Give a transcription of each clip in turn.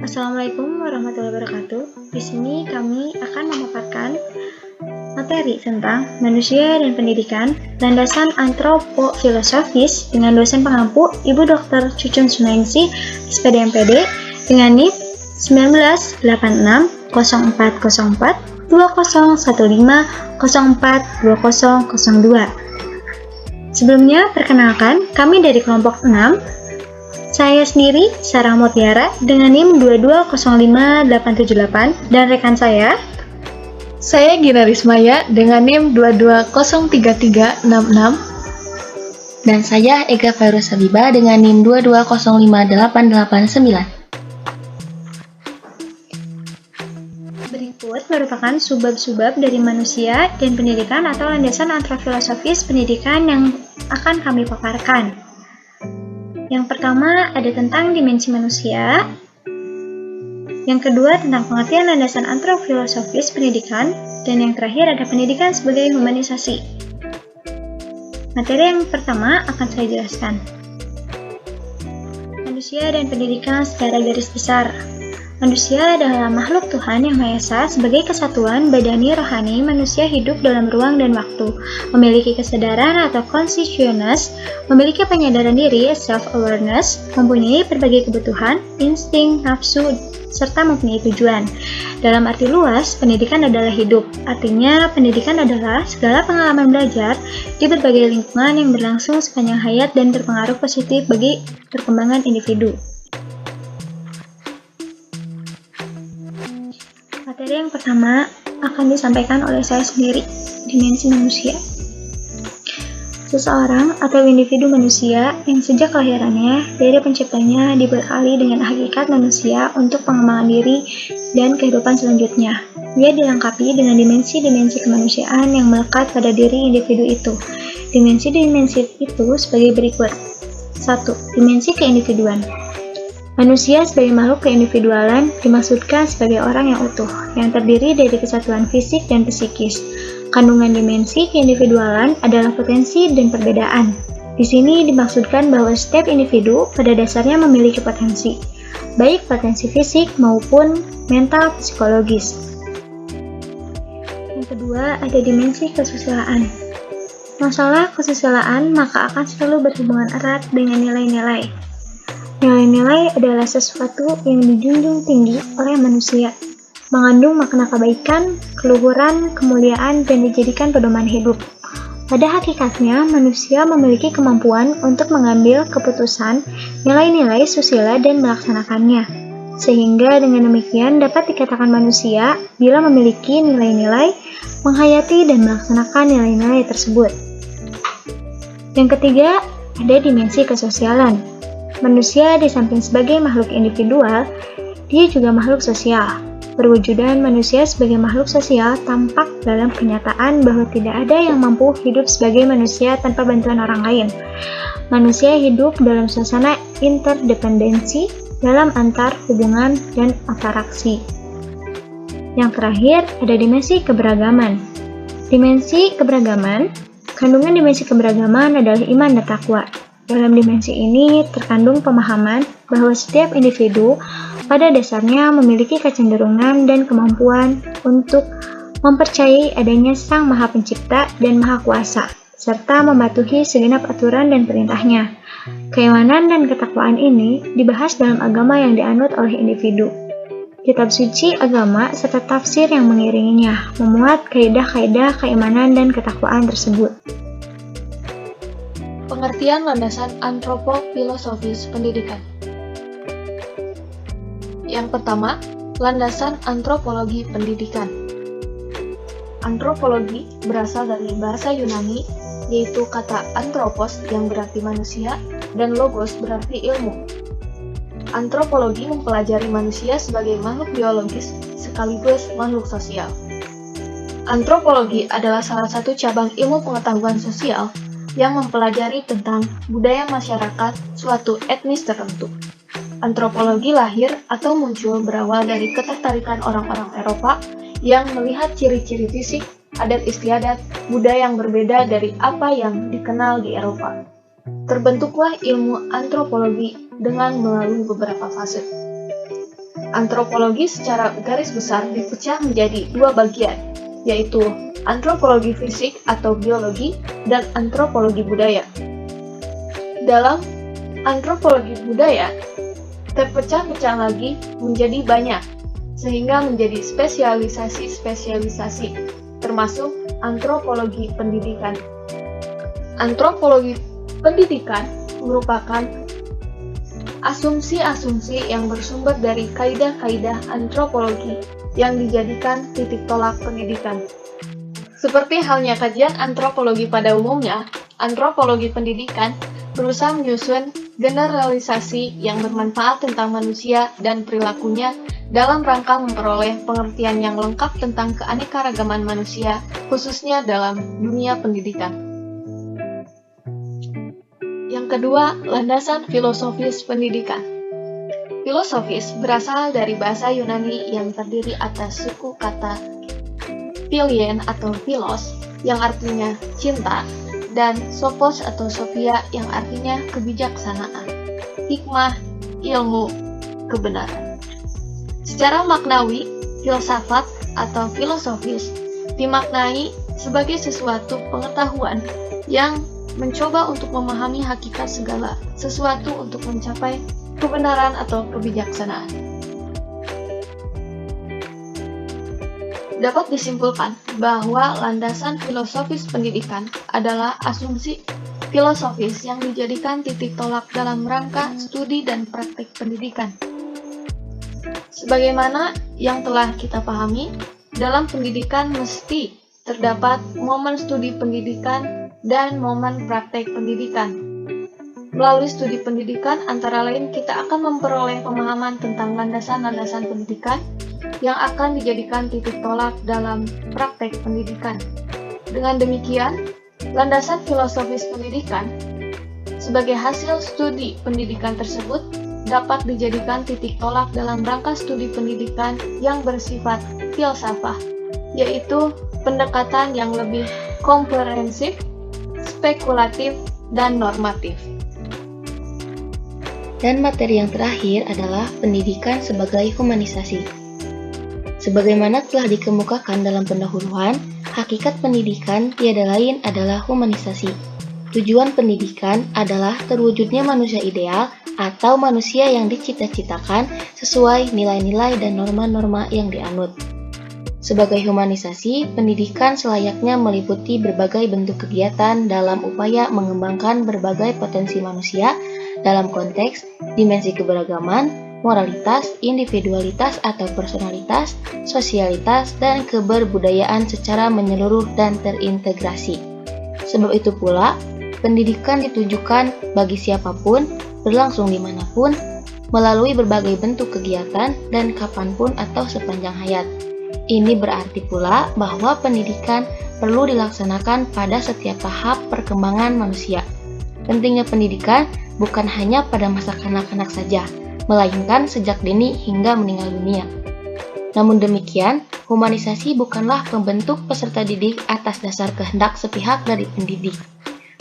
Assalamualaikum warahmatullahi wabarakatuh. Di sini kami akan memaparkan materi tentang manusia dan pendidikan, landasan antropofilosofis dengan dosen pengampu Ibu Dr. Cucun Sunaingsi, SPD MPD, dengan NIP 1986040415042002. Sebelumnya, perkenalkan, kami dari kelompok 6. Saya sendiri, Sarah Mutiara, dengan NIM 2205878, dan rekan saya Gina Rismaya dengan NIM 2203366. Dan saya Ega Fairuz Habibah dengan NIM 2205889. Berikut merupakan subbab-subbab dari manusia dan pendidikan atau landasan antropofilosofis pendidikan yang akan kami paparkan. Yang pertama ada tentang dimensi manusia. Yang kedua tentang pengertian landasan antropofilosofis pendidikan. Dan yang terakhir ada pendidikan sebagai humanisasi. Materi yang pertama akan saya jelaskan. Manusia dan pendidikan secara garis besar. Manusia adalah makhluk Tuhan yang Maha Esa sebagai kesatuan badani rohani manusia hidup dalam ruang dan waktu, memiliki kesadaran atau consciousness, memiliki penyadaran diri self-awareness, mempunyai berbagai kebutuhan, insting, nafsu, serta mempunyai tujuan. Dalam arti luas, pendidikan adalah hidup. Artinya, pendidikan adalah segala pengalaman belajar di berbagai lingkungan yang berlangsung sepanjang hayat dan berpengaruh positif bagi perkembangan individu. Materi yang pertama akan disampaikan oleh saya sendiri, dimensi manusia. Seseorang atau individu manusia yang sejak kelahirannya dari penciptanya dibekali dengan hakikat manusia untuk pengembangan diri dan kehidupan selanjutnya. Ia dilengkapi dengan dimensi-dimensi kemanusiaan yang melekat pada diri individu itu. Dimensi-dimensi itu sebagai berikut. 1. Dimensi keindividuan. Manusia sebagai makhluk keindividualan dimaksudkan sebagai orang yang utuh, yang terdiri dari kesatuan fisik dan psikis. Kandungan dimensi keindividualan adalah potensi dan perbedaan. Di sini dimaksudkan bahwa setiap individu pada dasarnya memiliki potensi, baik potensi fisik maupun mental psikologis. Yang kedua, ada dimensi kesusilaan. Masalah kesusilaan maka akan selalu berhubungan erat dengan nilai-nilai. Nilai-nilai adalah sesuatu yang dijunjung tinggi oleh manusia, mengandung makna kebaikan, keluhuran, kemuliaan, dan dijadikan pedoman hidup. Pada hakikatnya, manusia memiliki kemampuan untuk mengambil keputusan, nilai-nilai susila dan melaksanakannya. Sehingga dengan demikian dapat dikatakan manusia bila memiliki nilai-nilai, menghayati dan melaksanakan nilai-nilai tersebut. Yang ketiga, ada dimensi kesosialan. Manusia di samping sebagai makhluk individual, dia juga makhluk sosial. Perwujudan manusia sebagai makhluk sosial tampak dalam kenyataan bahwa tidak ada yang mampu hidup sebagai manusia tanpa bantuan orang lain. Manusia hidup dalam suasana interdependensi dalam antar hubungan dan interaksi. Yang terakhir, ada dimensi keberagaman. Dimensi keberagaman, kandungan dimensi keberagaman adalah iman dan takwa. Dalam dimensi ini terkandung pemahaman bahwa setiap individu pada dasarnya memiliki kecenderungan dan kemampuan untuk mempercayai adanya Sang Maha Pencipta dan Maha Kuasa, serta mematuhi segenap aturan dan perintahnya. Keimanan dan ketakwaan ini dibahas dalam agama yang dianut oleh individu. Kitab suci agama serta tafsir yang mengiringinya memuat kaidah-kaidah keimanan dan ketakwaan tersebut. Pengertian landasan antropofilosofis pendidikan. Yang pertama, landasan antropologi pendidikan. Antropologi berasal dari bahasa Yunani, yaitu kata anthropos yang berarti manusia dan logos berarti ilmu. Antropologi mempelajari manusia sebagai makhluk biologis sekaligus makhluk sosial. Antropologi adalah salah satu cabang ilmu pengetahuan sosial yang mempelajari tentang budaya masyarakat suatu etnis tertentu. Antropologi lahir atau muncul berawal dari ketertarikan orang-orang Eropa yang melihat ciri-ciri fisik, adat istiadat, budaya yang berbeda dari apa yang dikenal di Eropa. Terbentuklah ilmu antropologi dengan melalui beberapa fase. Antropologi secara garis besar dipecah menjadi dua bagian, yaitu antropologi fisik atau biologi dan antropologi budaya. Dalam antropologi budaya, terpecah-pecah lagi menjadi banyak, sehingga menjadi spesialisasi-spesialisasi, termasuk antropologi pendidikan. Antropologi pendidikan merupakan asumsi-asumsi yang bersumber dari kaidah-kaidah antropologi yang dijadikan titik tolak pendidikan. Seperti halnya kajian antropologi pada umumnya, antropologi pendidikan berusaha menyusun generalisasi yang bermanfaat tentang manusia dan perilakunya dalam rangka memperoleh pengertian yang lengkap tentang keanekaragaman manusia, khususnya dalam dunia pendidikan. Yang kedua, landasan filosofis pendidikan. Filosofis berasal dari bahasa Yunani yang terdiri atas suku kata philien atau philos yang artinya cinta, dan sophos atau sophia yang artinya kebijaksanaan, hikmah, ilmu, kebenaran. Secara maknawi, filsafat atau filosofis dimaknai sebagai sesuatu pengetahuan yang mencoba untuk memahami hakikat segala sesuatu untuk mencapai kebenaran atau kebijaksanaan. Dapat disimpulkan bahwa landasan filosofis pendidikan adalah asumsi filosofis yang dijadikan titik tolak dalam rangka studi dan praktik pendidikan. Sebagaimana yang telah kita pahami, dalam pendidikan mesti terdapat momen studi pendidikan dan momen praktek pendidikan. Melalui studi pendidikan, antara lain kita akan memperoleh pemahaman tentang landasan-landasan pendidikan yang akan dijadikan titik tolak dalam praktek pendidikan. Dengan demikian, landasan filosofis pendidikan sebagai hasil studi pendidikan tersebut dapat dijadikan titik tolak dalam rangka studi pendidikan yang bersifat filsafah, yaitu pendekatan yang lebih komprehensif, spekulatif, dan normatif. Dan materi yang terakhir adalah pendidikan sebagai humanisasi. Sebagaimana telah dikemukakan dalam pendahuluan, hakikat pendidikan tiada lain adalah humanisasi. Tujuan pendidikan adalah terwujudnya manusia ideal atau manusia yang dicita-citakan sesuai nilai-nilai dan norma-norma yang dianut. Sebagai humanisasi, pendidikan selayaknya meliputi berbagai bentuk kegiatan dalam upaya mengembangkan berbagai potensi manusia dalam konteks dimensi keberagaman, moralitas, individualitas atau personalitas, sosialitas, dan keberbudayaan secara menyeluruh dan terintegrasi. Sebab itu pula, pendidikan ditujukan bagi siapapun, berlangsung dimanapun, melalui berbagai bentuk kegiatan dan kapanpun atau sepanjang hayat. Ini berarti pula bahwa pendidikan perlu dilaksanakan pada setiap tahap perkembangan manusia. Pentingnya pendidikan bukan hanya pada masa kanak-kanak saja, melainkan sejak dini hingga meninggal dunia. Namun demikian, humanisasi bukanlah pembentuk peserta didik atas dasar kehendak sepihak dari pendidik.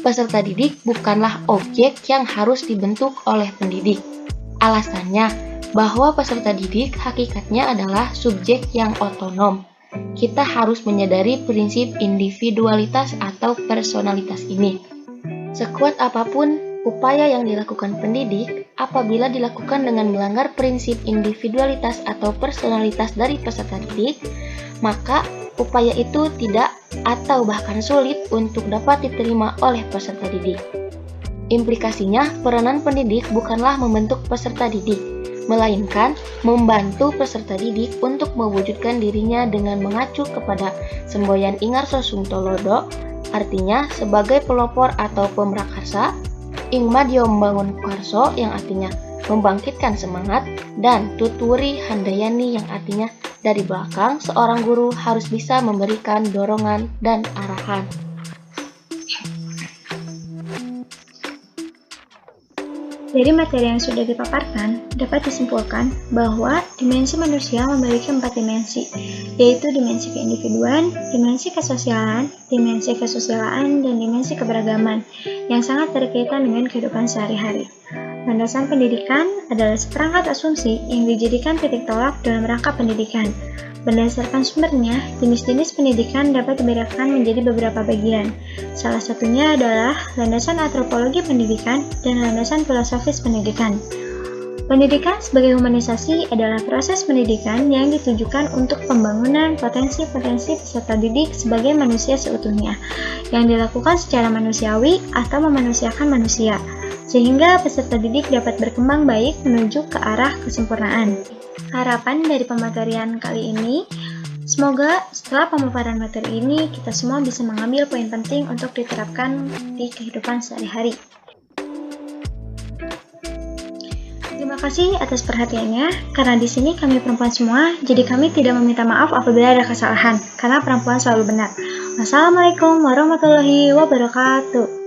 Peserta didik bukanlah objek yang harus dibentuk oleh pendidik. Alasannya, bahwa peserta didik hakikatnya adalah subjek yang otonom. Kita harus menyadari prinsip individualitas atau personalitas ini. Sekuat apapun upaya yang dilakukan pendidik, apabila dilakukan dengan melanggar prinsip individualitas atau personalitas dari peserta didik, maka upaya itu tidak atau bahkan sulit untuk dapat diterima oleh peserta didik. Implikasinya, peranan pendidik bukanlah membentuk peserta didik, melainkan membantu peserta didik untuk mewujudkan dirinya dengan mengacu kepada semboyan Ingarso Sungtolodo, artinya sebagai pelopor atau pemrakarsa, Ingmadyo membangun karso yang artinya membangkitkan semangat, dan Tuturi Handayani yang artinya dari belakang seorang guru harus bisa memberikan dorongan dan arahan. Dari materi yang sudah dipaparkan, dapat disimpulkan bahwa dimensi manusia memiliki 4 dimensi, yaitu dimensi keindividuan, dimensi kesosialan, dimensi kesusilaan, dan dimensi keberagaman, yang sangat berkaitan dengan kehidupan sehari-hari. Landasan pendidikan adalah seperangkat asumsi yang dijadikan titik tolak dalam rangka pendidikan. Berdasarkan sumbernya, jenis-jenis pendidikan dapat dibedakan menjadi beberapa bagian. Salah satunya adalah landasan antropologi pendidikan dan landasan filosofis pendidikan. Pendidikan sebagai humanisasi adalah proses pendidikan yang ditujukan untuk pembangunan potensi-potensi peserta didik sebagai manusia seutuhnya, yang dilakukan secara manusiawi atau memanusiakan manusia, sehingga peserta didik dapat berkembang baik menuju ke arah kesempurnaan. Harapan dari pematerian kali ini, semoga setelah pemaparan materi ini, kita semua bisa mengambil poin penting untuk diterapkan di kehidupan sehari-hari. Terima kasih atas perhatiannya, karena di sini kami perempuan semua, jadi kami tidak meminta maaf apabila ada kesalahan, karena perempuan selalu benar. Wassalamualaikum warahmatullahi wabarakatuh.